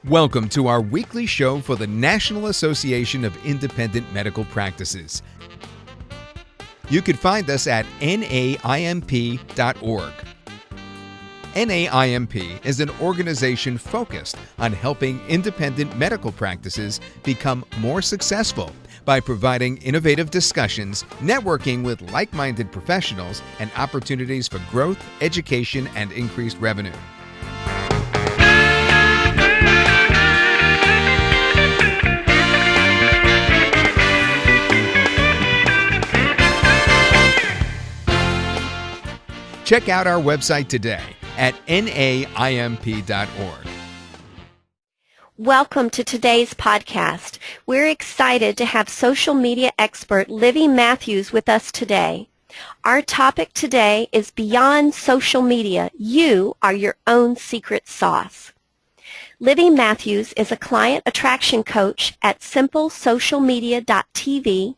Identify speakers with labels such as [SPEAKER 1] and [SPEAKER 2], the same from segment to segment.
[SPEAKER 1] Welcome to our weekly show for the National Association of Independent Medical Practices. You can find us at NAIMP.org. NAIMP is an organization focused on helping independent medical practices become more successful by providing innovative discussions, networking with like-minded professionals, and opportunities for growth, education, and increased revenue. Check out our website today at naimp.org.
[SPEAKER 2] Welcome to today's podcast. We're excited to have social media expert Livy Matthews with us today. Our topic today is Beyond Social Media, You Are Your Own Secret Sauce. Livy Matthews is a client attraction coach at simplesocialmedia.tv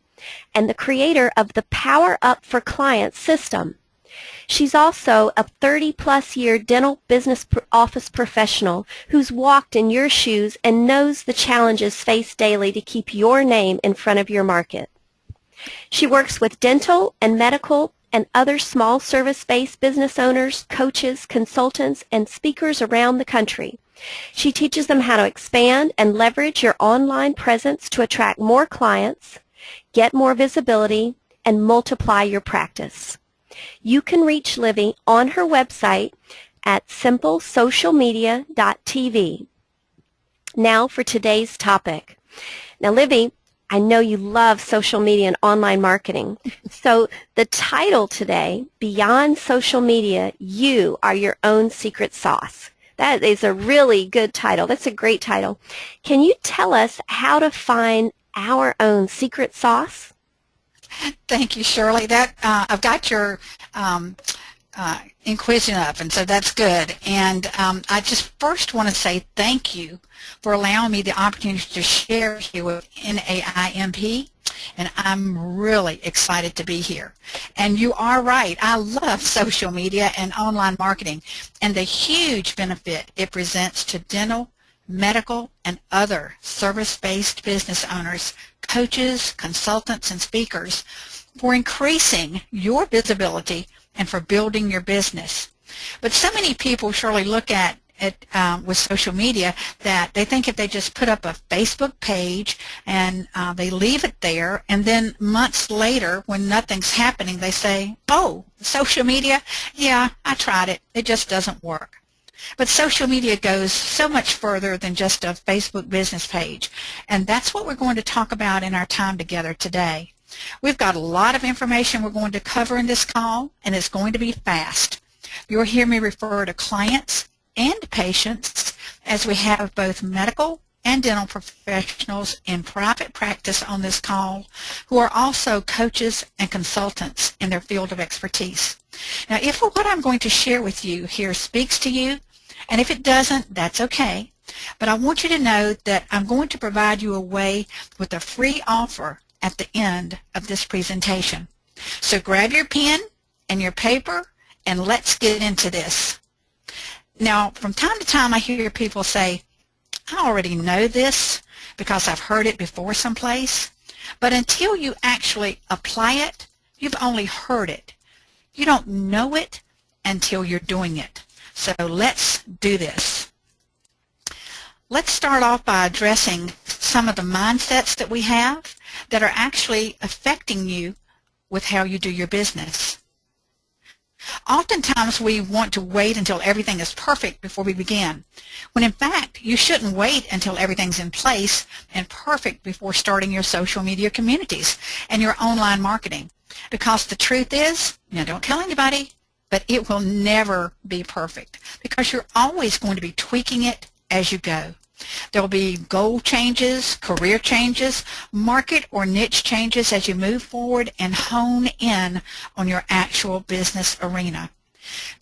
[SPEAKER 2] and the creator of the Power Up for Clients system. She's also a 30-plus year dental business office professional who's walked in your shoes and knows the challenges faced daily to keep your name in front of your market. She works with dental and medical and other small service-based business owners, coaches, consultants, and speakers around the country. She teaches them how to expand and leverage your online presence to attract more clients, get more visibility, and multiply your practice. You can reach Livy on her website at simplesocialmedia.tv. Now for today's topic. Now, Livy, I know you love social media and online marketing. So the title today, Beyond Social Media, You Are Your Own Secret Sauce. That is a really good title. That's a great title. Can you tell us how to find our own secret sauce?
[SPEAKER 3] Thank you, Shirley. That I've got your inquision up, and so that's good. And I just first want to say thank you for allowing me the opportunity to share here with NAIMP, and I'm really excited to be here. And you are right. I love social media and online marketing and the huge benefit it presents to dental, medical, and other service-based business owners, coaches, consultants, and speakers for increasing your visibility and for building your business. But so many people surely look at it with social media that they think if they just put up a Facebook page and they leave it there, and then months later when nothing's happening, they say, oh, social media, yeah, I tried it. It just doesn't work. But social media goes so much further than just a Facebook business page, and that's what we're going to talk about in our time together today. We've got a lot of information we're going to cover in this call, and it's going to be fast. You'll hear me refer to clients and patients, as we have both medical and dental professionals in private practice on this call who are also coaches and consultants in their field of expertise. Now, if what I'm going to share with you here speaks to you, and if it doesn't, that's okay. But I want you to know that I'm going to provide you a way with a free offer at the end of this presentation. So grab your pen and your paper and let's get into this. Now, from time to time I hear people say, I already know this because I've heard it before someplace. But until you actually apply it, you've only heard it. You don't know it until you're doing it. So let's do this. Let's start off by addressing some of the mindsets that we have that are actually affecting you with how you do your business. Oftentimes we want to wait until everything is perfect before we begin, when in fact you shouldn't wait until everything's in place and perfect before starting your social media communities and your online marketing. Because the truth is, now don't tell anybody, but it will never be perfect because you're always going to be tweaking it as you go. There will be goal changes, career changes, market or niche changes as you move forward and hone in on your actual business arena.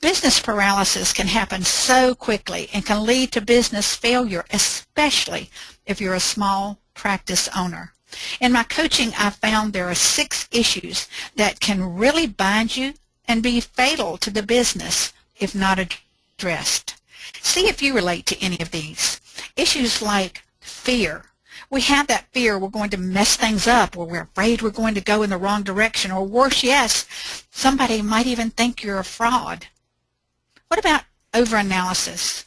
[SPEAKER 3] Business paralysis can happen so quickly and can lead to business failure, especially if you're a small practice owner. In my coaching, I found there are 6 issues that can really bind you and be fatal to the business if not addressed. See if you relate to any of these. Issue issues like fear. We have that fear we're going to mess things up, or we're afraid we're going to go in the wrong direction, or worse, yes, somebody might even think you're a fraud. What about overanalysis?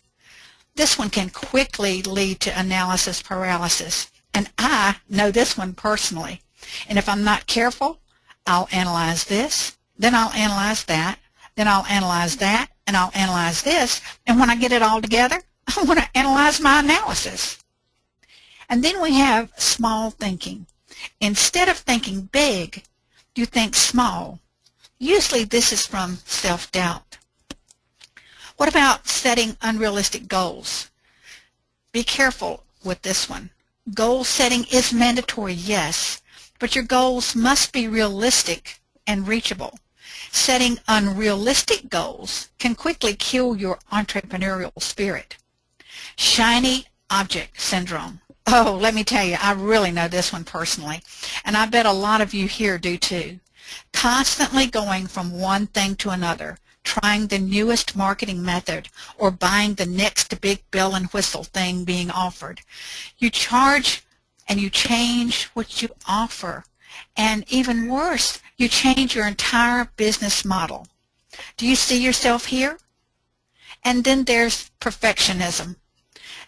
[SPEAKER 3] This one can quickly lead to analysis paralysis, and I know this one personally. And if I'm not careful, I'll analyze this, then I'll analyze that, then I'll analyze that, and I'll analyze this, and when I get it all together, I want to analyze my analysis. And then we have small thinking. Instead of thinking big, you think small. Usually this is from self-doubt. What about setting unrealistic goals? Be careful with this one. Goal setting is mandatory, yes, but your goals must be realistic and reachable. Setting unrealistic goals can quickly kill your entrepreneurial spirit. Shiny object syndrome. Oh, let me tell you, I really know this one personally, and I bet a lot of you here do too. Constantly going from one thing to another, trying the newest marketing method, or buying the next big bell and whistle thing being offered. You charge and you change what you offer, and even worse, you change your entire business model. Do you see yourself here? And then there's perfectionism.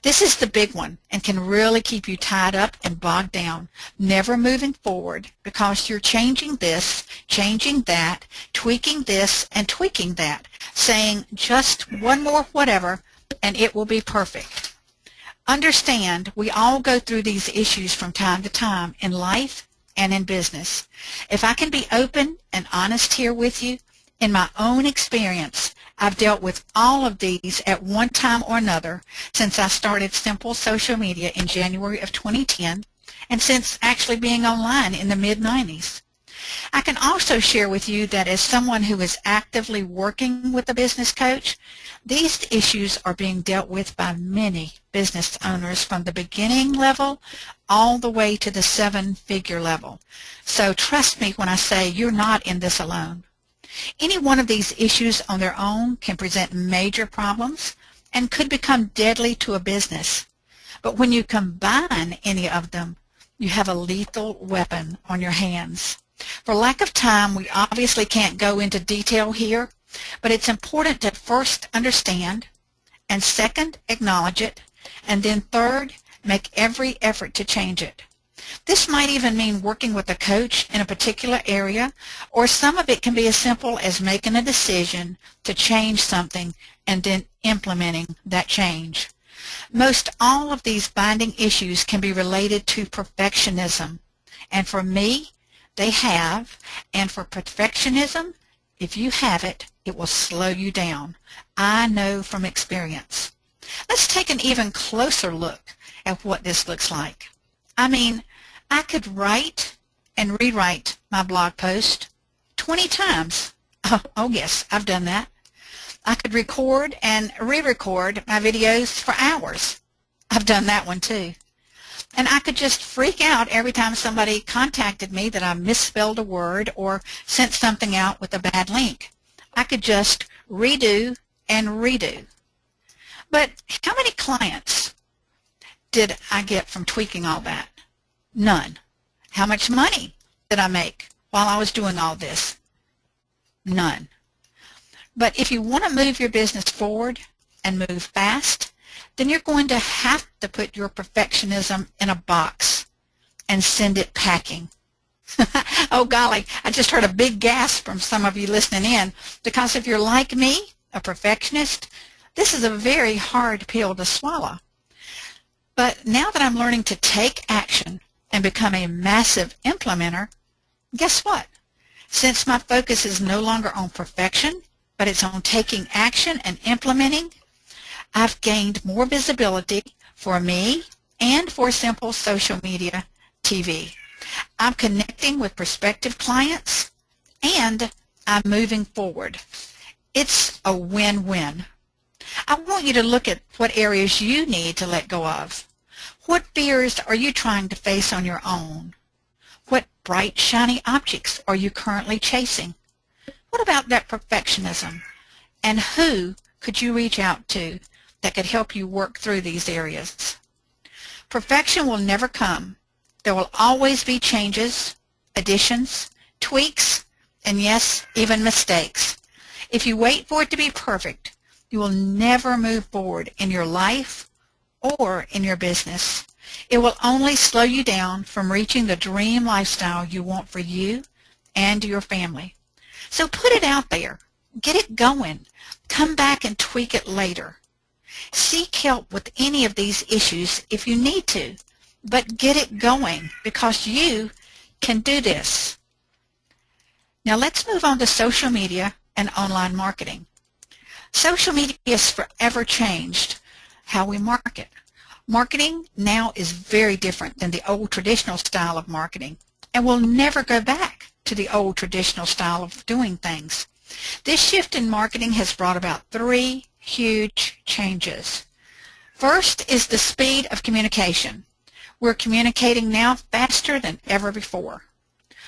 [SPEAKER 3] This is the big one and can really keep you tied up and bogged down, never moving forward because you're changing this, changing that, tweaking this and tweaking that, saying just one more whatever and it will be perfect. Understand, we all go through these issues from time to time in life and in business. If I can be open and honest here with you, in my own experience, I've dealt with all of these at one time or another since I started Simple Social Media in January of 2010 and since actually being online in the mid-90s. I can also share with you that as someone who is actively working with a business coach, these issues are being dealt with by many business owners from the beginning level all the way to the seven-figure level. So trust me when I say you're not in this alone. Any one of these issues on their own can present major problems and could become deadly to a business. But when you combine any of them, you have a lethal weapon on your hands. For lack of time, we obviously can't go into detail here, but it's important to first understand, and second, acknowledge it, and then third, make every effort to change it. This might even mean working with a coach in a particular area, or some of it can be as simple as making a decision to change something and then implementing that change. Most all of these binding issues can be related to perfectionism, and for me, they have, and for perfectionism, if you have it, it will slow you down. I know from experience. Let's take an even closer look at what this looks like. I mean, I could write and rewrite my blog post 20 times. Oh yes, I've done that. I could record and re-record my videos for hours. I've done that one too. And I could just freak out every time somebody contacted me that I misspelled a word or sent something out with a bad link. I could just redo and redo. But how many clients did I get from tweaking all that? None. How much money did I make while I was doing all this? None. But if you want to move your business forward and move fast, then you're going to have to put your perfectionism in a box and send it packing. Oh golly, I just heard a big gasp from some of you listening in, because if you're like me, a perfectionist, this is a very hard pill to swallow. But now that I'm learning to take action and become a massive implementer, guess what? Since my focus is no longer on perfection, but it's on taking action and implementing, I've gained more visibility for me and for Simple Social Media TV. I'm connecting with prospective clients and I'm moving forward. It's a win-win. I want you to look at what areas you need to let go of. What fears are you trying to face on your own? What bright, shiny objects are you currently chasing? What about that perfectionism? And who could you reach out to that could help you work through these areas? Perfection will never come. There will always be changes, additions, tweaks, and yes, even mistakes. If you wait for it to be perfect, you will never move forward in your life or in your business. It will only slow you down from reaching the dream lifestyle you want for you and your family. So put it out there. Get it going. Come back and tweak it later. Seek help with any of these issues if you need to, but get it going because you can do this. Now let's move on to social media and online marketing. Social media has forever changed how we market. Marketing now is very different than the old traditional style of marketing, and we'll never go back to the old traditional style of doing things. This shift in marketing has brought about three huge changes. First is the speed of communication. We're communicating now faster than ever before.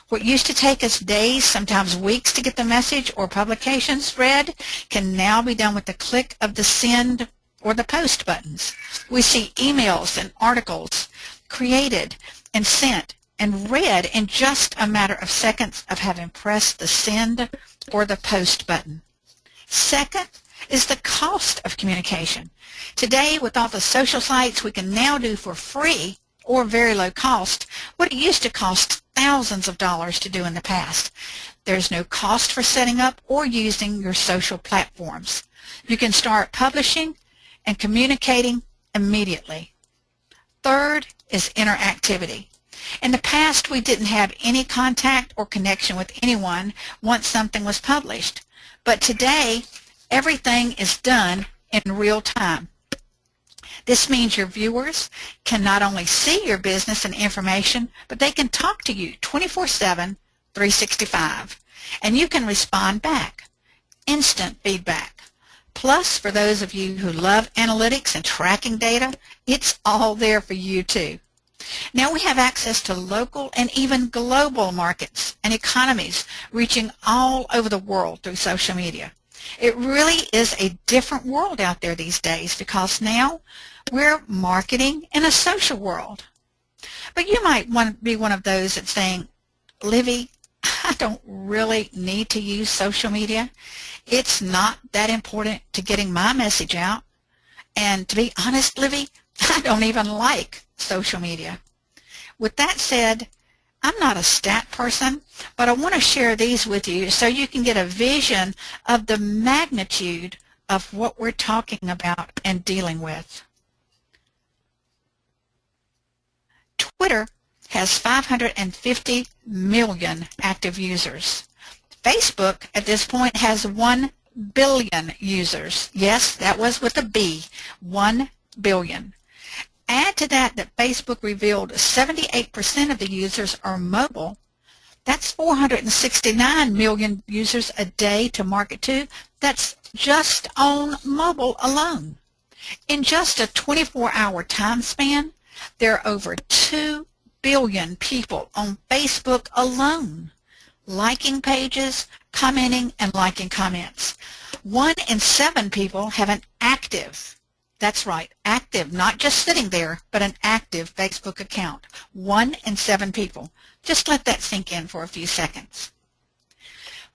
[SPEAKER 3] What used to take us days, sometimes weeks to get the message or publications read can now be done with the click of the send or the post buttons. We see emails and articles created and sent and read in just a matter of seconds of having pressed the send or the post button. Second is the cost of communication. Today, with all the social sites, we can now do for free or very low cost what it used to cost thousands of dollars to do in the past. There's no cost for setting up or using your social platforms. You can start publishing and communicating immediately. Third is interactivity. In the past, we didn't have any contact or connection with anyone once something was published. But today, everything is done in real time. This means your viewers can not only see your business and information, but they can talk to you 24/7, 365, and you can respond back. Instant feedback. Plus, for those of you who love analytics and tracking data, it's all there for you too. Now we have access to local and even global markets and economies reaching all over the world through social media. It really is a different world out there these days because now we're marketing in a social world. But you might be one of those that's saying, Livy, I don't really need to use social media. It's not that important to getting my message out. And to be honest, Livy, I don't even like social media. With that said, I'm not a stat person, but I want to share these with you so you can get a vision of the magnitude of what we're talking about and dealing with. Twitter has 550 million active users. Facebook at this point has 1 billion users. Yes, that was with a B, 1 billion. Add to that Facebook revealed 78% of the users are mobile. That's 469 million users a day to market to. That's just on mobile alone. In just a 24-hour time span, there are over 2 billion people on Facebook alone, liking pages, commenting, and liking comments. 1 in 7 people have an active, that's right, active, not just sitting there, but an active Facebook account. 1 in 7 people. Just let that sink in for a few seconds.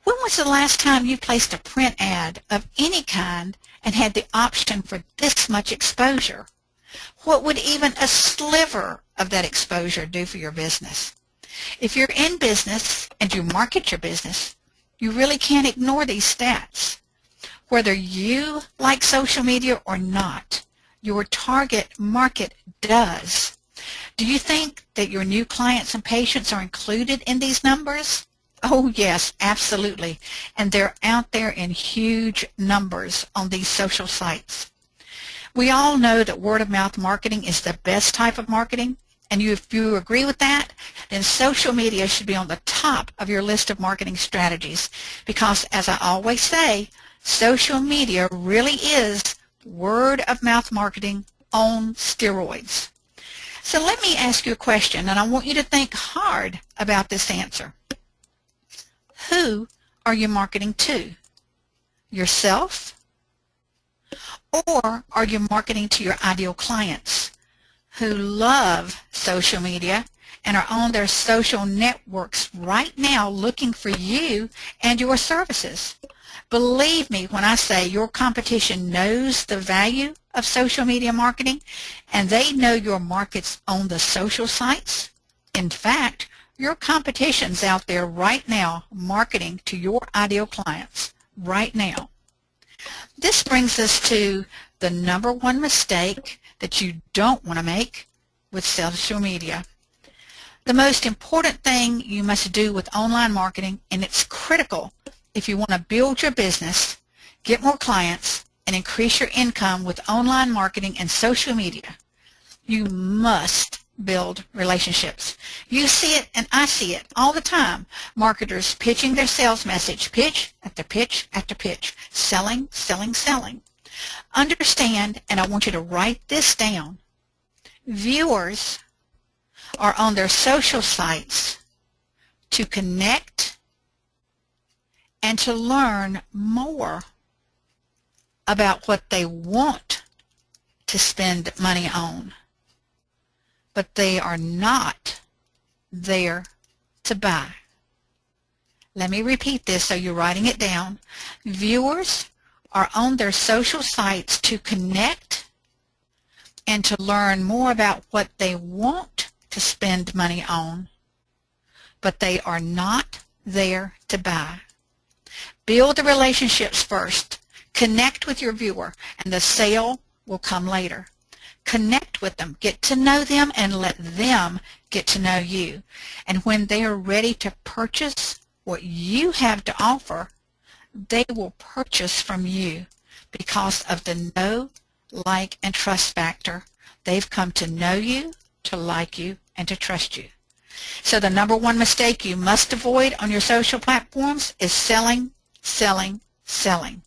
[SPEAKER 3] When was the last time you placed a print ad of any kind and had the option for this much exposure? What would even a sliver of that exposure do for your business? If you're in business and you market your business, you really can't ignore these stats. Whether you like social media or not, your target market does. Do you think that your new clients and patients are included in these numbers? Oh yes, absolutely. And they're out there in huge numbers on these social sites. We all know that word-of-mouth marketing is the best type of marketing, and if you agree with that, then social media should be on the top of your list of marketing strategies because, as I always say, social media really is word-of-mouth marketing on steroids. So let me ask you a question, and I want you to think hard about this answer. Who are you marketing to? Yourself? Or are you marketing to your ideal clients? who love social media and are on their social networks right now looking for you and your services. Believe me when I say your competition knows the value of social media marketing, and they know your markets on the social sites. In fact, your competition's out there right now marketing to your ideal clients right now. This brings us to the number one mistake that you don't want to make with social media. The most important thing you must do with online marketing, and it's critical if you want to build your business, get more clients, and increase your income with online marketing and social media, you must build relationships. You see it and I see it all the time. Marketers pitching their sales message, pitch after pitch after pitch, selling, selling, selling. Understand, and I want you to write this down, viewers are on their social sites to connect and to learn more about what they want to spend money on, but they are not there to buy. Let me repeat this so you're writing it down. Viewers are on their social sites to connect and to learn more about what they want to spend money on, but they are not there to buy. Build the relationships first. Connect with your viewer, and the sale will come later. Connect with them, get to know them, and let them get to know you. And when they are ready to purchase what you have to offer, they will purchase from you because of the know, like, and trust factor. They've come to know you, to like you, and to trust you. So the number one mistake you must avoid on your social platforms is selling, selling, selling.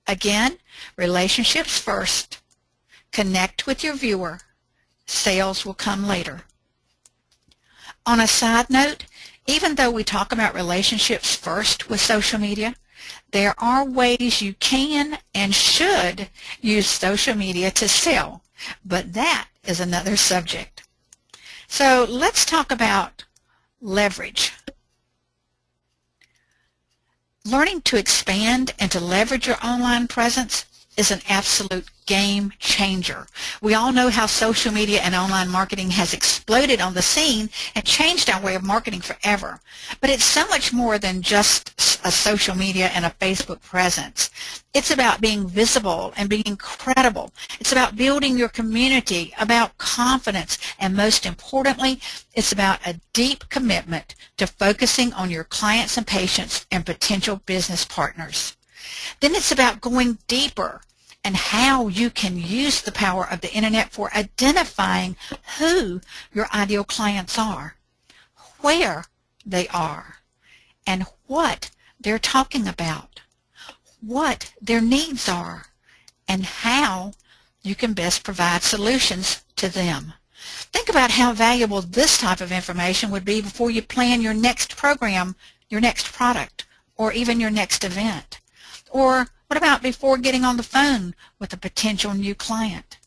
[SPEAKER 3] Again, relationships first. Connect with your viewer. Sales will come later. On a side note, even though we talk about relationships first with social media, there are ways you can and should use social media to sell, but that is another subject. So let's talk about leverage. Learning to expand and to leverage your online presence is an absolute game changer. We all know how social media and online marketing has exploded on the scene and changed our way of marketing forever. But it's so much more than just a social media and a Facebook presence. It's about being visible and being credible. It's about building your community, about confidence, and most importantly, it's about a deep commitment to focusing on your clients and patients and potential business partners. Then it's about going deeper and how you can use the power of the internet for identifying who your ideal clients are, where they are, and what they're talking about, what their needs are, and how you can best provide solutions to them. Think about how valuable this type of information would be before you plan your next program, your next product, or even your next event. Or what about before getting on the phone with a potential new client?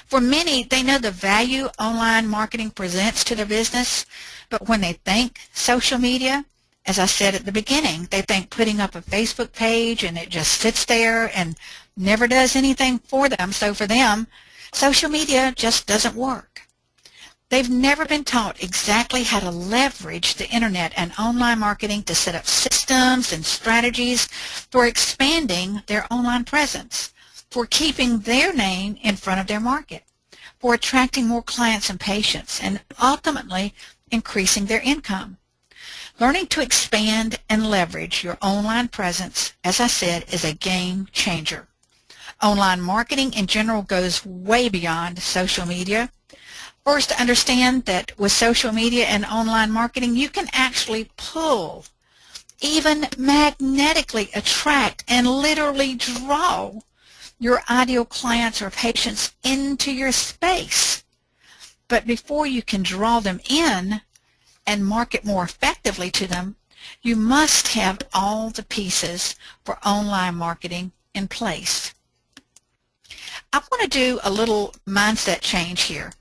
[SPEAKER 3] For many, they know the value online marketing presents to their business, but when they think social media, as I said at the beginning, they think putting up a Facebook page and it just sits there and never does anything for them. So for them, social media just doesn't work. They've never been taught exactly how to leverage the internet and online marketing to set up systems and strategies for expanding their online presence, for keeping their name in front of their market, for attracting more clients and patients, and ultimately increasing their income. Learning to expand and leverage your online presence, as I said, is a game changer. Online marketing in general goes way beyond social media. First, understand that with social media and online marketing, you can actually pull, even magnetically attract, and literally draw your ideal clients or patients into your space. But before you can draw them in and market more effectively to them, you must have all the pieces for online marketing in place. I want to do a little mindset change here.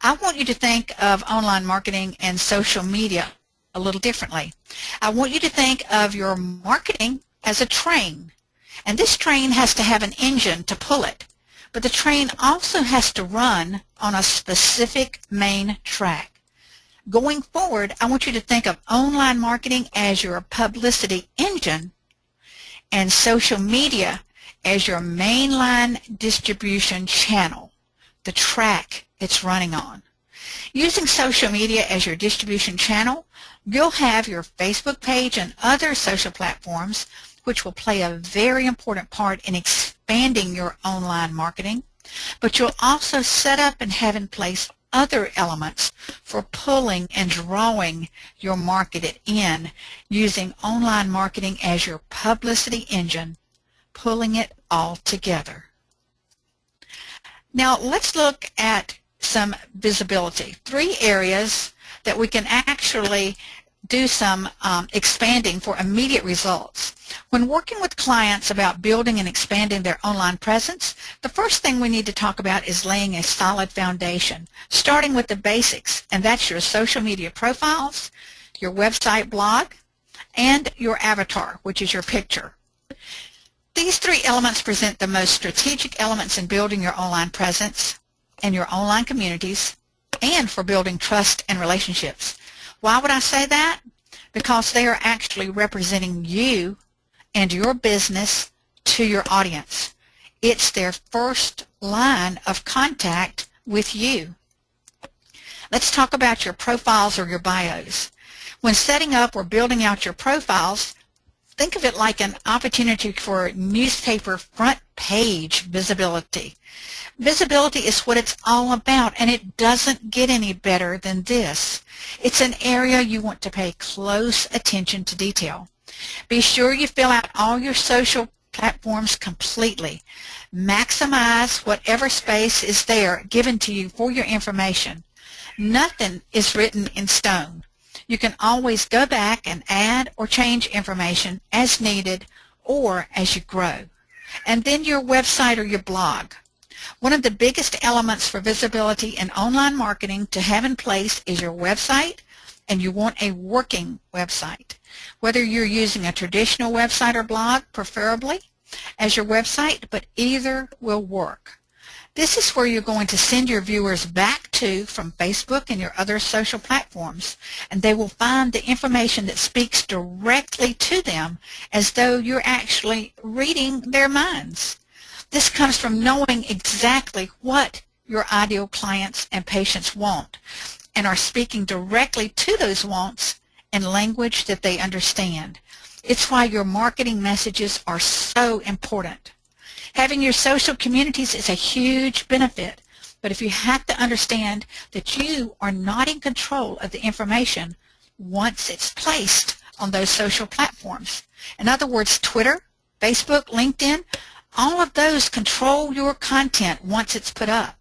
[SPEAKER 3] I want you to think of online marketing and social media a little differently. I want you to think of your marketing as a train. And this train has to have an engine to pull it. But the train also has to run on a specific main track. Going forward, I want you to think of online marketing as your publicity engine and social media as your mainline distribution channel, the track it's running on. Using social media as your distribution channel, you'll have your Facebook page and other social platforms, which will play a very important part in expanding your online marketing, but you'll also set up and have in place other elements for pulling and drawing your market in, using online marketing as your publicity engine, pulling it all together. Now let's look at some visibility. 3 areas that we can actually do some expanding for immediate results. When working with clients about building and expanding their online presence, the first thing we need to talk about is laying a solid foundation, starting with the basics, and that's your social media profiles, your website blog, and your avatar, which is your picture. These 3 elements present the most strategic elements in building your online presence and your online communities, and for building trust and relationships. Why would I say that? Because they are actually representing you and your business to your audience. It's their first line of contact with you. Let's talk about your profiles or your bios. When setting up or building out your profiles, think of it like an opportunity for newspaper front page visibility. Visibility is what it's all about, and it doesn't get any better than this. It's an area you want to pay close attention to detail. Be sure you fill out all your social platforms completely. Maximize whatever space is there given to you for your information. Nothing is written in stone. You can always go back and add or change information as needed or as you grow. And then your website or your blog. One of the biggest elements for visibility in online marketing to have in place is your website, and you want a working website. Whether you're using a traditional website or blog, preferably, as your website, but either will work. This is where you're going to send your viewers back to from Facebook and your other social platforms, and they will find the information that speaks directly to them as though you're actually reading their minds. This comes from knowing exactly what your ideal clients and patients want and are speaking directly to those wants in language that they understand. It's why your marketing messages are so important. Having your social communities is a huge benefit, but if you have to understand that you are not in control of the information once it's placed on those social platforms. In other words, Twitter, Facebook, LinkedIn, all of those control your content once it's put up.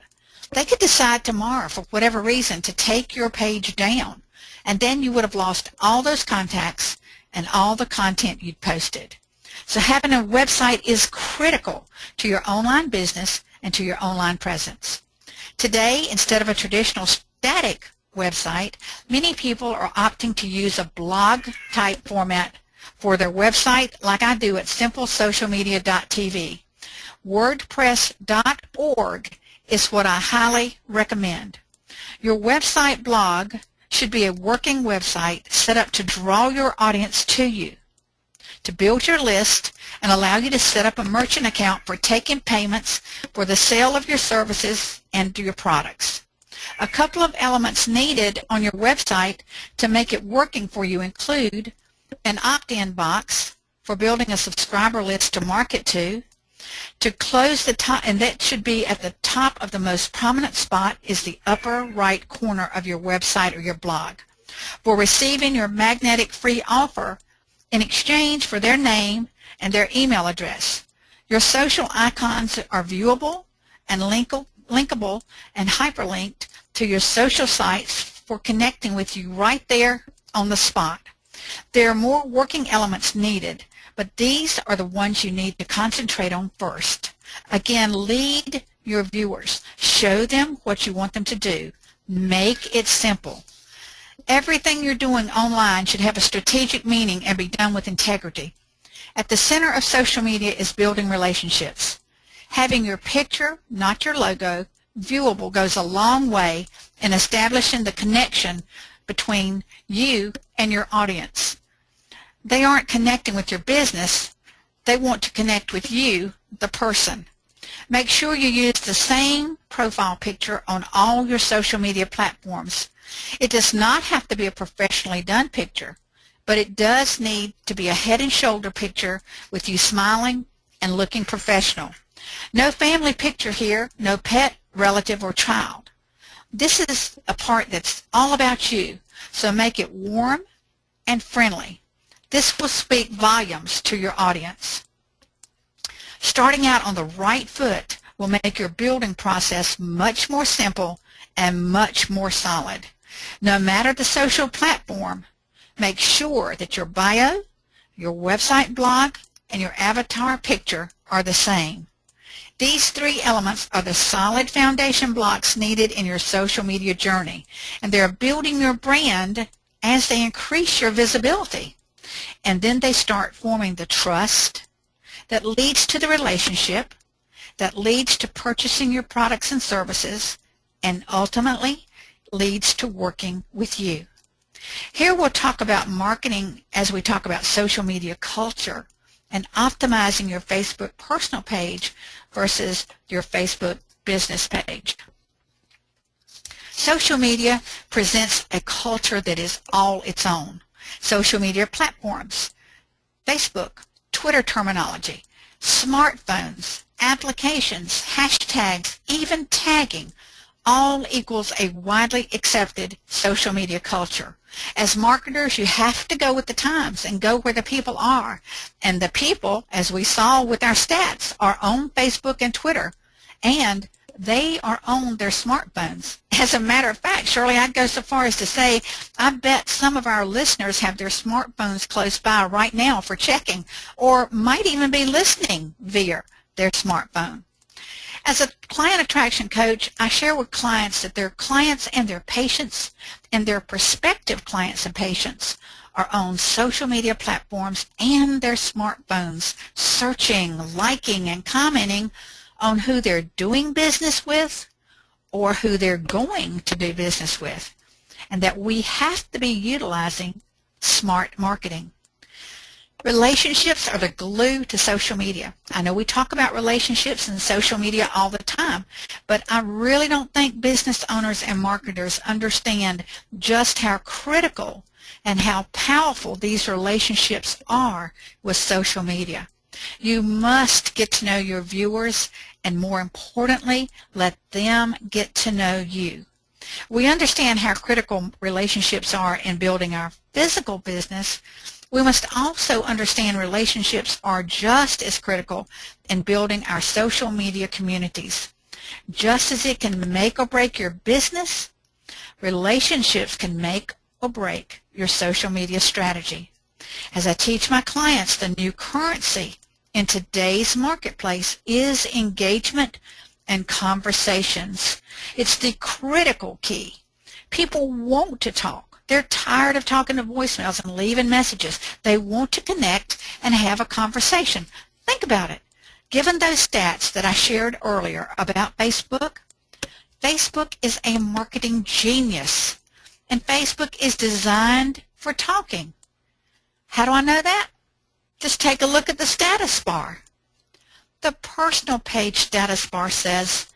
[SPEAKER 3] They could decide tomorrow, for whatever reason, to take your page down, and then you would have lost all those contacts and all the content you'd posted. So having a website is critical to your online business and to your online presence. Today, instead of a traditional static website, many people are opting to use a blog-type format for their website, like I do at simplesocialmedia.tv. WordPress.org is what I highly recommend. Your website blog should be a working website set up to draw your audience to you, to build your list, and allow you to set up a merchant account for taking payments for the sale of your services and your products. A couple of elements needed on your website to make it working for you include an opt-in box for building a subscriber list to market to close the top, and that should be at the top of the most prominent spot is the upper right corner of your website or your blog. For receiving your magnetic free offer in exchange for their name and their email address. Your social icons are viewable and linkable and hyperlinked to your social sites for connecting with you right there on the spot. There are more working elements needed, but these are the ones you need to concentrate on first. Again, lead your viewers. Show them what you want them to do. Make it simple. Everything you're doing online should have a strategic meaning and be done with integrity. At the center of social media is building relationships. Having your picture, not your logo, viewable goes a long way in establishing the connection between you and your audience. They aren't connecting with your business. They want to connect with you, the person. Make sure you use the same profile picture on all your social media platforms. It does not have to be a professionally done picture, but it does need to be a head and shoulder picture with you smiling and looking professional. No family picture here, no pet, relative, or child. This is a part that's all about you, so make it warm and friendly. This will speak volumes to your audience. Starting out on the right foot will make your building process much more simple and much more solid. No matter the social platform, make sure that your bio, your website blog, and your avatar picture are the same. These three elements are the solid foundation blocks needed in your social media journey, and they're building your brand as they increase your visibility. And then they start forming the trust that leads to the relationship, that leads to purchasing your products and services, and ultimately leads to working with you. Here we'll talk about marketing as we talk about social media culture and optimizing your Facebook personal page versus your Facebook business page. Social media presents a culture that is all its own. Social media platforms, Facebook, Twitter terminology, smartphones, applications, hashtags, even tagging, all equals a widely accepted social media culture. As marketers, you have to go with the times and go where the people are. And the people, as we saw with our stats, are on Facebook and Twitter, and they are on their smartphones. As a matter of fact, Shirley, I'd go so far as to say I bet some of our listeners have their smartphones close by right now for checking, or might even be listening via their smartphone. As a client attraction coach, I share with clients that their clients and their patients and their prospective clients and patients are on social media platforms and their smartphones, searching, liking, and commenting on who they're doing business with or who they're going to do business with, and that we have to be utilizing smart marketing. Relationships are the glue to social media. I know we talk about relationships and social media all the time, but I really don't think business owners and marketers understand just how critical and how powerful these relationships are with social media. You must get to know your viewers and, more importantly, let them get to know you. We understand how critical relationships are in building our physical business. We must also understand relationships are just as critical in building our social media communities. Just as it can make or break your business, relationships can make or break your social media strategy. As I teach my clients, the new currency in today's marketplace is engagement and conversations. It's the critical key. People want to talk. They're tired of talking to voicemails and leaving messages. They want to connect and have a conversation. Think about it. Given those stats that I shared earlier about Facebook, Facebook is a marketing genius, and Facebook is designed for talking. How do I know that? Just take a look at the status bar. The personal page status bar says,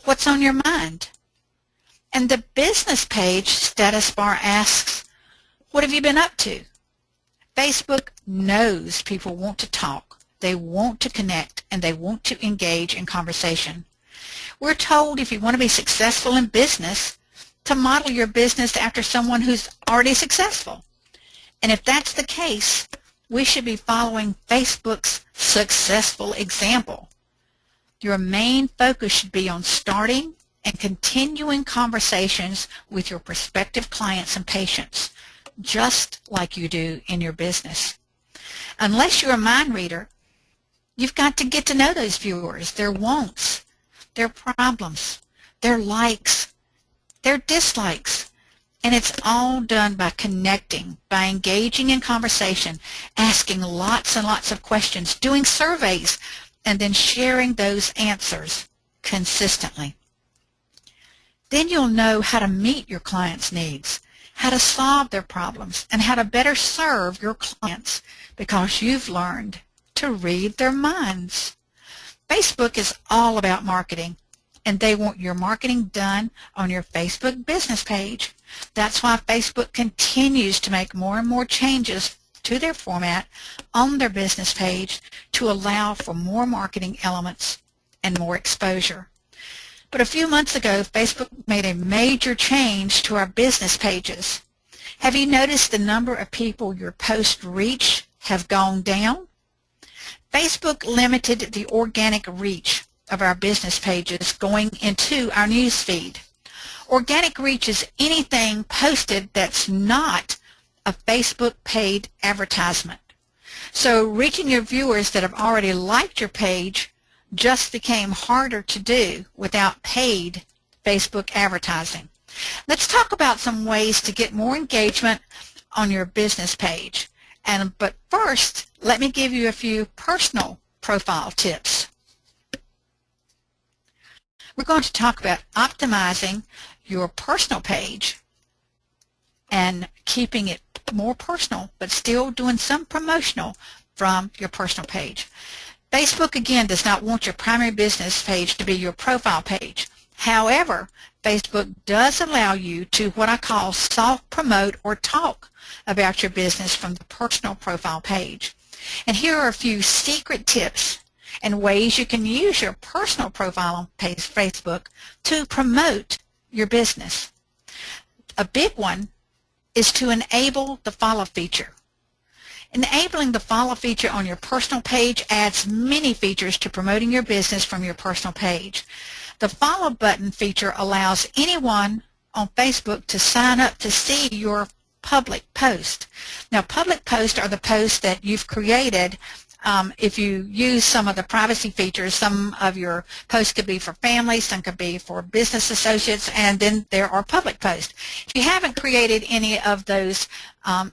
[SPEAKER 3] "What's on your mind?" And the business page status bar asks, "What have you been up to?" Facebook knows people want to talk, they want to connect, and they want to engage in conversation. We're told if you want to be successful in business, to model your business after someone who's already successful. And if that's the case, we should be following Facebook's successful example. Your main focus should be on starting and continuing conversations with your prospective clients and patients, just like you do in your business. Unless you're a mind reader, you've got to get to know those viewers, their wants, their problems, their likes, their dislikes. And it's all done by connecting, by engaging in conversation, asking lots and lots of questions, doing surveys, and then sharing those answers consistently. Then you'll know how to meet your clients' needs, how to solve their problems, and how to better serve your clients because you've learned to read their minds. Facebook is all about marketing, and they want your marketing done on your Facebook business page. That's why Facebook continues to make more and more changes to their format on their business page to allow for more marketing elements and more exposure. But a few months ago, Facebook made a major change to our business pages. Have you noticed the number of people your posts reach have gone down? Facebook limited the organic reach of our business pages going into our news feed. Organic reach is anything posted that's not a Facebook paid advertisement. So reaching your viewers that have already liked your page just became harder to do without paid Facebook advertising. Let's talk about some ways to get more engagement on your business page. But first, let me give you a few personal profile tips. We're going to talk about optimizing your personal page and keeping it more personal, but still doing some promotional from your personal page. Facebook, again, does not want your primary business page to be your profile page. However, Facebook does allow you to what I call soft promote or talk about your business from the personal profile page. And here are a few secret tips and ways you can use your personal profile on Facebook to promote your business. A big one is to enable the follow feature. Enabling the follow feature on your personal page adds many features to promoting your business from your personal page. The follow button feature allows anyone on Facebook to sign up to see your public post. Now, public posts are the posts that you've created. If you use some of the privacy features, some of your posts could be for families, some could be for business associates, and then there are public posts. If you haven't created any of those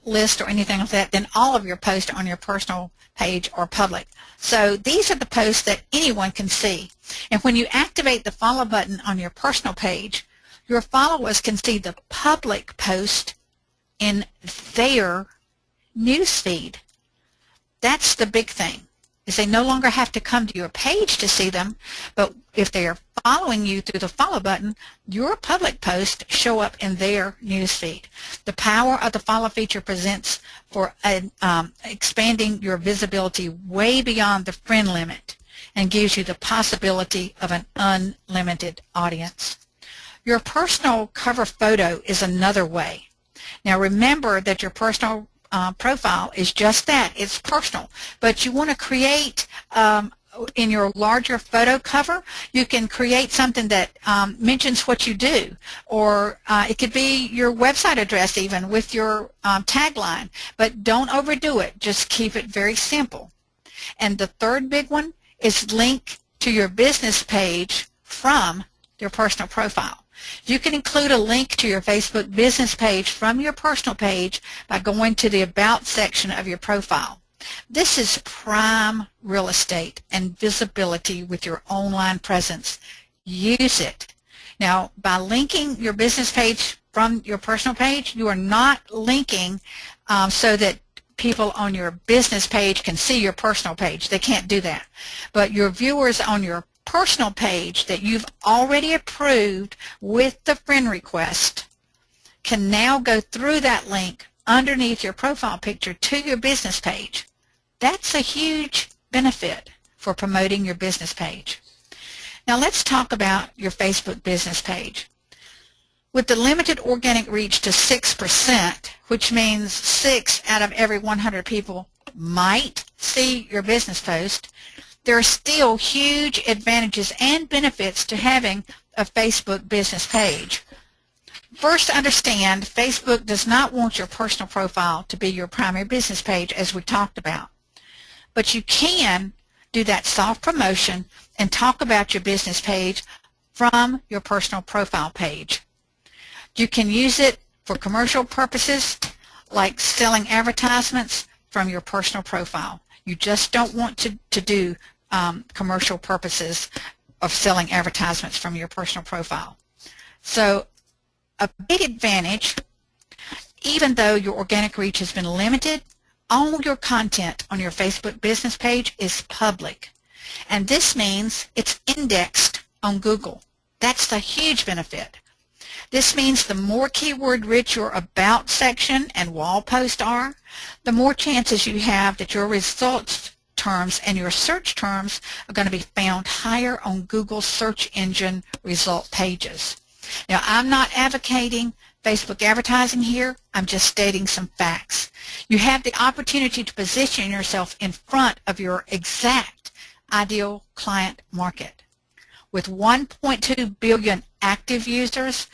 [SPEAKER 3] lists or anything like that, then all of your posts on your personal page are public. So these are the posts that anyone can see. And when you activate the follow button on your personal page, your followers can see the public post in their newsfeed. That's the big thing, is they no longer have to come to your page to see them, but if they are following you through the follow button, your public posts show up in their newsfeed. The power of the follow feature presents for expanding your visibility way beyond the friend limit and gives you the possibility of an unlimited audience. Your personal cover photo is another way. Now remember that your personal profile is just that, it's personal, but you want to create in your larger photo cover, you can create something that mentions what you do, or it could be your website address even with your tagline, but don't overdo it, just keep it very simple. And the third big one is link to your business page from your personal profile. You can include a link to your Facebook business page from your personal page by going to the About section of your profile. This is prime real estate and visibility with your online presence. Use it. Now, by linking your business page from your personal page, you are not linking so that people on your business page can see your personal page. They can't do that. But your viewers on your personal page that you've already approved with the friend request can now go through that link underneath your profile picture to your business page. That's a huge benefit for promoting your business page. Now let's talk about your Facebook business page. With the limited organic reach to 6%, which means 6 out of every 100 people might see your business post, there are still huge advantages and benefits to having a Facebook business page. First, understand Facebook does not want your personal profile to be your primary business page, as we talked about. But you can do that soft promotion and talk about your business page from your personal profile page. You can use it for commercial purposes like selling advertisements from your personal profile. You just don't want to do commercial purposes of selling advertisements from your personal profile. So a big advantage, even though your organic reach has been limited, all your content on your Facebook business page is public. And this means it's indexed on Google. That's the huge benefit. This means the more keyword-rich your About section and wall post are, the more chances you have that your results terms and your search terms are going to be found higher on Google's search engine result pages. Now, I'm not advocating Facebook advertising here. I'm just stating some facts. You have the opportunity to position yourself in front of your exact ideal client market. With 1.2 billion active users,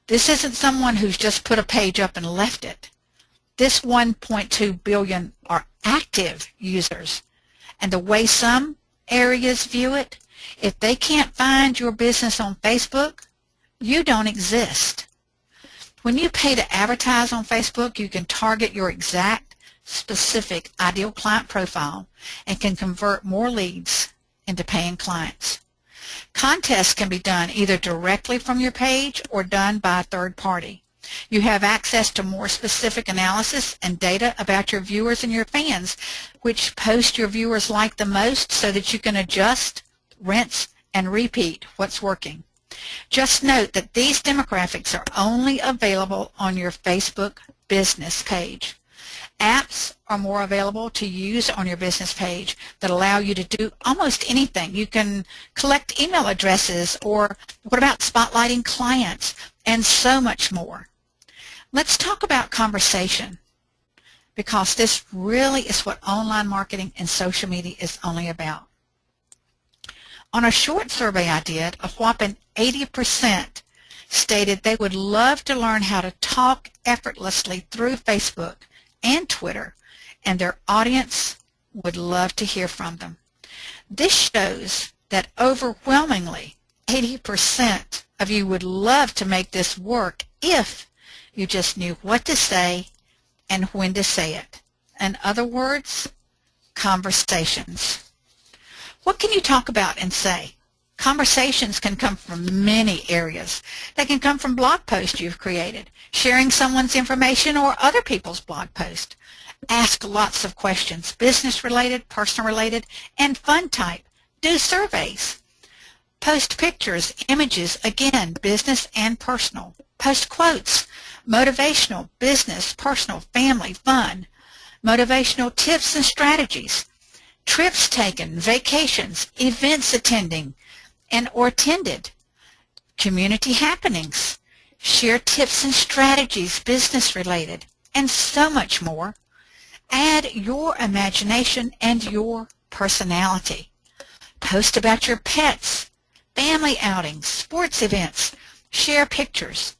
[SPEAKER 3] this isn't someone who's just put a page up and left it. This 1.2 billion are active users. And the way some areas view it, if they can't find your business on Facebook, you don't exist. When you pay to advertise on Facebook, you can target your exact, specific, ideal client profile and can convert more leads into paying clients. Contests can be done either directly from your page or done by a third party. You have access to more specific analysis and data about your viewers and your fans, which post your viewers like the most so that you can adjust, rinse, and repeat what's working. Just note that these demographics are only available on your Facebook business page. Apps are more available to use on your business page that allow you to do almost anything. You can collect email addresses, or what about spotlighting clients, and so much more. Let's talk about conversation, because this really is what online marketing and social media is only about. On a short survey I did, a whopping 80% stated they would love to learn how to talk effortlessly through Facebook and Twitter, and their audience would love to hear from them. This shows that overwhelmingly 80% of you would love to make this work if you just knew what to say and when to say it. In other words, conversations. What can you talk about and say? Conversations can come from many areas. They can come from blog posts you've created, sharing someone's information or other people's blog posts. Ask lots of questions, business-related, personal-related, and fun type. Do surveys. Post pictures, images, again, business and personal. Post quotes, motivational, business, personal, family, fun. Motivational tips and strategies. Trips taken, vacations, events attending, and or attended, community happenings, share tips and strategies, business related, and so much more. Add your imagination and your personality. Post about your pets, family outings, sports events, share pictures.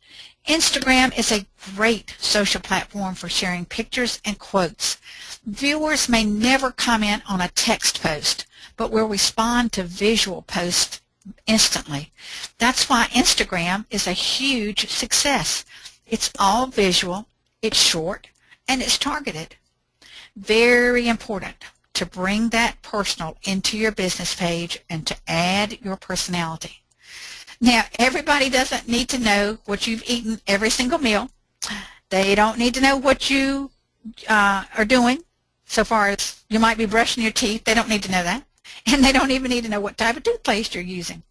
[SPEAKER 3] Instagram is a great social platform for sharing pictures and quotes. Viewers may never comment on a text post, but will respond to visual posts instantly. That's why Instagram is a huge success. It's all visual, it's short, and it's targeted. Very important to bring that personal into your business page and to add your personality. Now, everybody doesn't need to know what you've eaten every single meal. They don't need to know what you are doing so far as you might be brushing your teeth. They don't need to know that. And they don't even need to know what type of toothpaste you're using.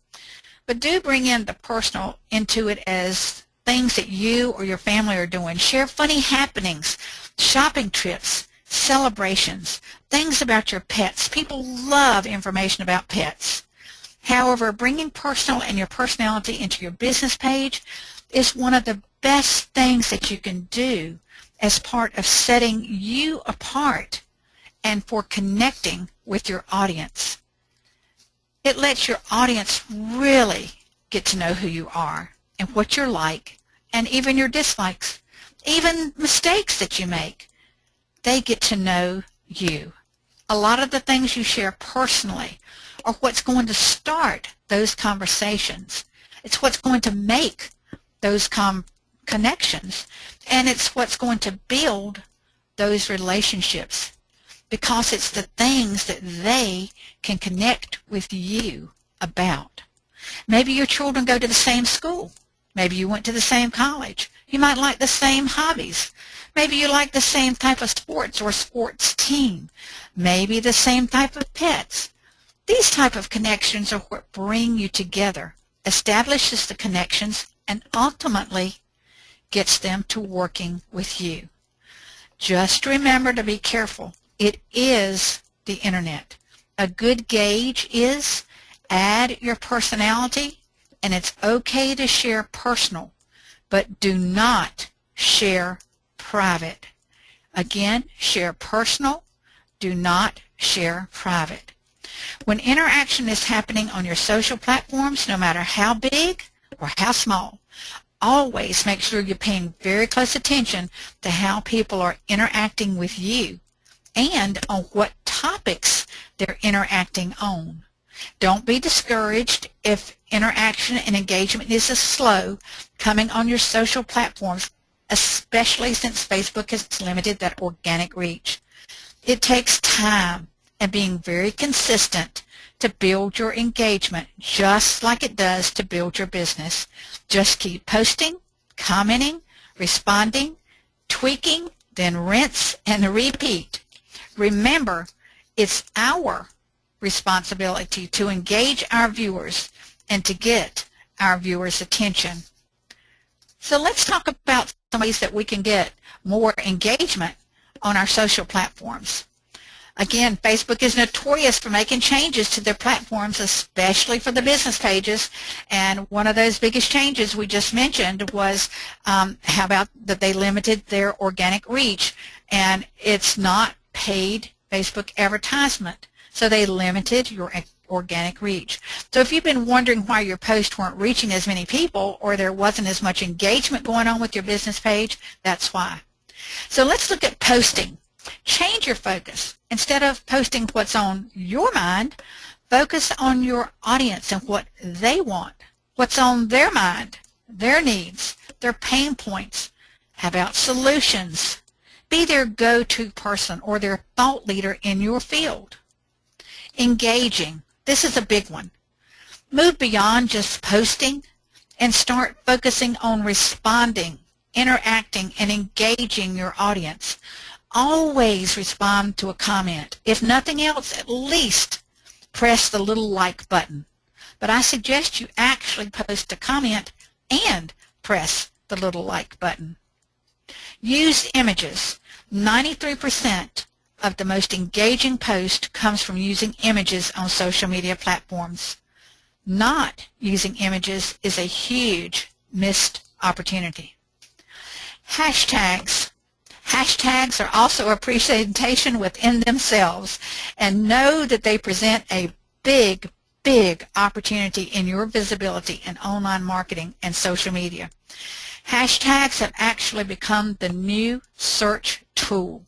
[SPEAKER 3] But do bring in the personal into it as things that you or your family are doing. Share funny happenings, shopping trips, celebrations, things about your pets. People love information about pets. However, bringing personal and your personality into your business page is one of the best things that you can do as part of setting you apart and for connecting with your audience. It lets your audience really get to know who you are and what you're like, and even your dislikes, even mistakes that you make. They get to know you. A lot of the things you share personally are what's going to start those conversations. It's what's going to make those connections, and it's what's going to build those relationships, because it's the things that they can connect with you about. Maybe your children go to the same school. Maybe you went to the same college. You might like the same hobbies. Maybe you like the same type of sports or sports team. Maybe the same type of pets. These type of connections are what bring you together, establishes the connections, and ultimately gets them to working with you. Just remember to be careful. It is the internet. A good gauge is add your personality, and it's okay to share personal, but do not share private. Again, share personal, do not share private. When interaction is happening on your social platforms, no matter how big or how small, always make sure you're paying very close attention to how people are interacting with you and on what topics they're interacting on. Don't be discouraged if interaction and engagement is slow coming on your social platforms, especially since Facebook has limited that organic reach. It takes time and being very consistent to build your engagement, just like it does to build your business. Just keep posting, commenting, responding, tweaking, then rinse and repeat. Remember, it's our responsibility to engage our viewers and to get our viewers' attention. So let's talk about some ways that we can get more engagement on our social platforms. Again, Facebook is notorious for making changes to their platforms, especially for the business pages. And one of those biggest changes we just mentioned was how about that they limited their organic reach. And it's not paid Facebook advertisement. So they limited your organic reach. So if you've been wondering why your posts weren't reaching as many people or there wasn't as much engagement going on with your business page, that's why. So let's look at posting. Change your focus. Instead of posting what's on your mind, focus on your audience and what they want, what's on their mind, their needs, their pain points. How about solutions? Be their go-to person or their thought leader in your field. Engaging. This is a big one. Move beyond just posting and start focusing on responding, interacting, and engaging your audience. Always respond to a comment. If nothing else, at least press the little like button. But I suggest you actually post a comment and press the little like button. Use images. 93% of the most engaging post comes from using images on social media platforms. Not using images is a huge missed opportunity. Hashtags. Hashtags are also a presentation within themselves, and know that they present a big, big opportunity in your visibility in online marketing and social media. Hashtags have actually become the new search tool.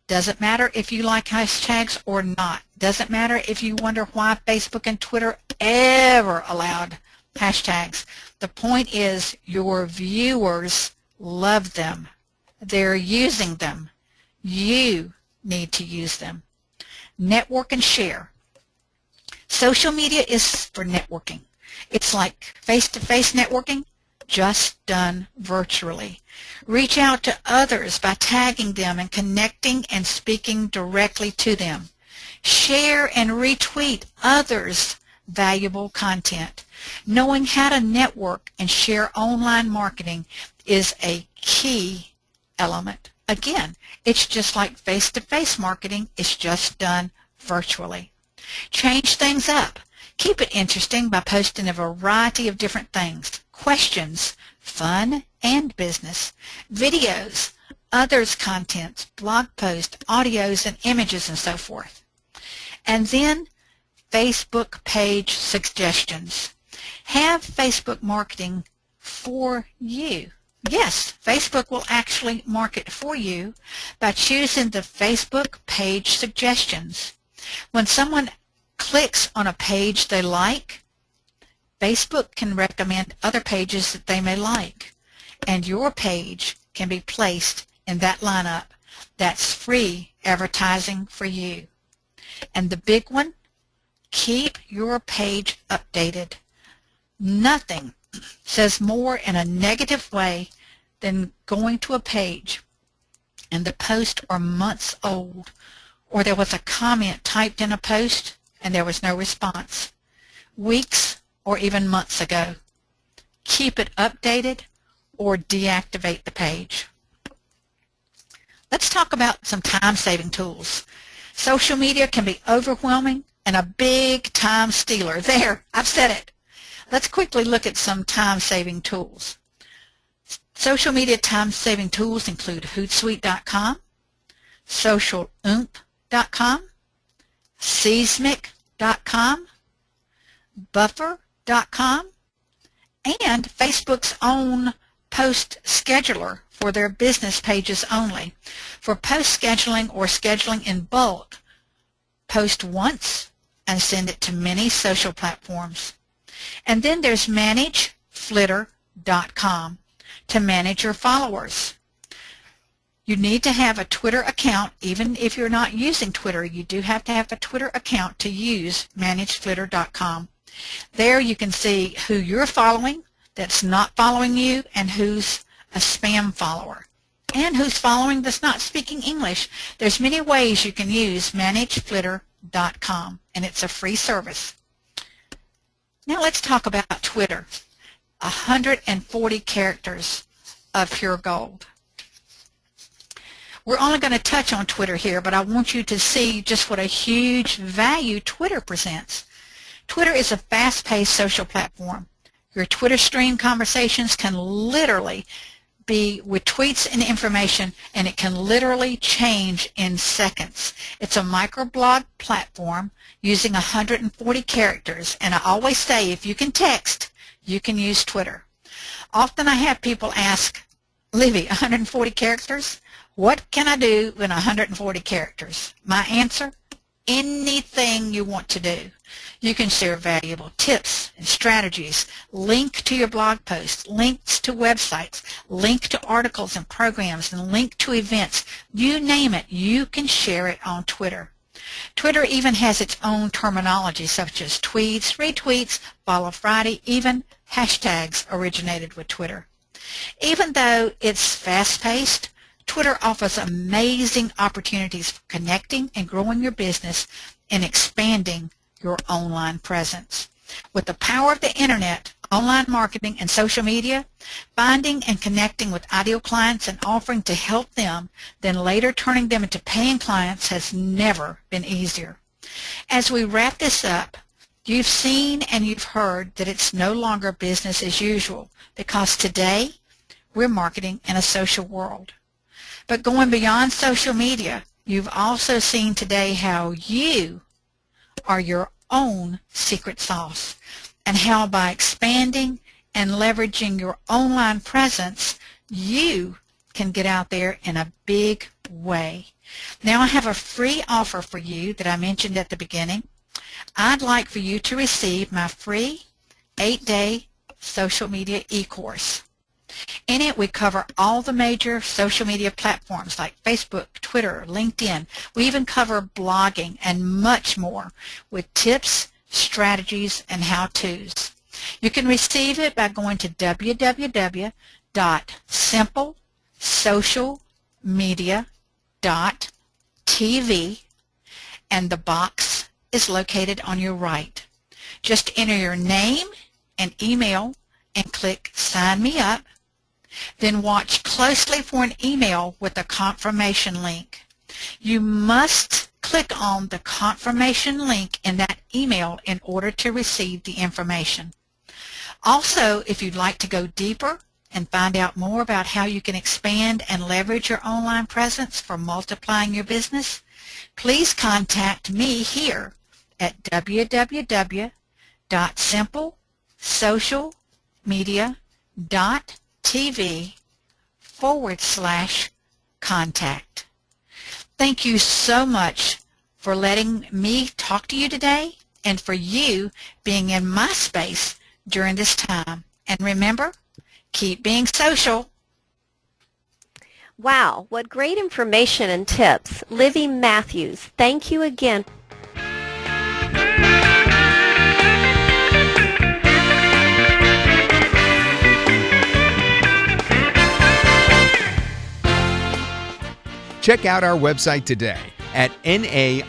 [SPEAKER 3] Doesn't matter if you like hashtags or not. Doesn't matter if you wonder why Facebook and Twitter ever allowed hashtags. The point is your viewers love them. They're using them. You need to use them. Network and share. Social media is for networking. It's like face-to-face networking, just done virtually. Reach out to others by tagging them and connecting and speaking directly to them. Share and retweet others' valuable content. Knowing how to network and share online marketing is a key element. Again, it's just like face-to-face marketing. It's just done virtually. Change things up. Keep it interesting by posting a variety of different things. Questions, fun and business, videos, others' contents, blog posts, audios and images and so forth. And then Facebook page suggestions. Have Facebook marketing for you. Yes, Facebook will actually market for you by choosing the Facebook page suggestions. When someone clicks on a page they like, Facebook can recommend other pages that they may like, and your page can be placed in that lineup. That's free advertising for you. And the big one, keep your page updated. Nothing says more in a negative way than going to a page and the posts are months old, or there was a comment typed in a post and there was no response, weeks or even months ago. Keep it updated or deactivate the page. Let's talk about some time-saving tools. Social media can be overwhelming and a big time stealer. There, I've said it. Let's quickly look at some time-saving tools. Social media time-saving tools include Hootsuite.com, SocialOomp.com, Seismic.com, Buffer.com, and Facebook's own post scheduler for their business pages only. For post scheduling or scheduling in bulk, post once and send it to many social platforms. And then there's ManageFlitter.com to manage your followers. You need to have a Twitter account. Even if you're not using Twitter, you do have to have a Twitter account to use ManageFlitter.com. There you can see who you're following that's not following you and who's a spam follower and who's following that's not speaking English. There's many ways you can use ManageFlitter.com, and it's a free service. Now let's talk about Twitter. 140 characters of pure gold. We're only going to touch on Twitter here, but I want you to see just what a huge value Twitter presents. Twitter is a fast-paced social platform. Your Twitter stream conversations can literally be with tweets and information, and it can literally change in seconds. It's a microblog platform using 140 characters, and I always say if you can text, you can use Twitter. Often I have people ask, Livy, 140 characters? What can I do in 140 characters? My answer, anything you want to do. You can share valuable tips and strategies, link to your blog posts, links to websites, link to articles and programs, and link to events. You name it, you can share it on Twitter. Twitter even has its own terminology such as tweets, retweets, follow Friday, even hashtags originated with Twitter. Even though it's fast-paced, Twitter offers amazing opportunities for connecting and growing your business and expanding your online presence. With the power of the internet, online marketing, and social media, finding and connecting with ideal clients and offering to help them, then later turning them into paying clients has never been easier. As we wrap this up, you've seen and you've heard that it's no longer business as usual because today we're marketing in a social world. But going beyond social media, you've also seen today how you are your own secret sauce and how by expanding and leveraging your online presence, you can get out there in a big way. Now I have a free offer for you that I mentioned at the beginning. I'd like for you to receive my free 8-day social media e-course. In it, we cover all the major social media platforms like Facebook, Twitter, LinkedIn. We even cover blogging and much more with tips, strategies, and how-tos. You can receive it by going to www.simplesocialmedia.tv, and the box is located on your right. Just enter your name and email and click Sign Me Up. Then watch closely for an email with a confirmation link. You must click on the confirmation link in that email in order to receive the information. Also, if you'd like to go deeper and find out more about how you can expand and leverage your online presence for multiplying your business, please contact me here at www.simplesocialmedia.tv /contact. Thank you so much for letting me talk to you today and for you being in my space during this time. And remember, keep being social.
[SPEAKER 2] Wow, what great information and tips. Livy Matthews, thank you again.
[SPEAKER 1] Check out our website today at naimp.org.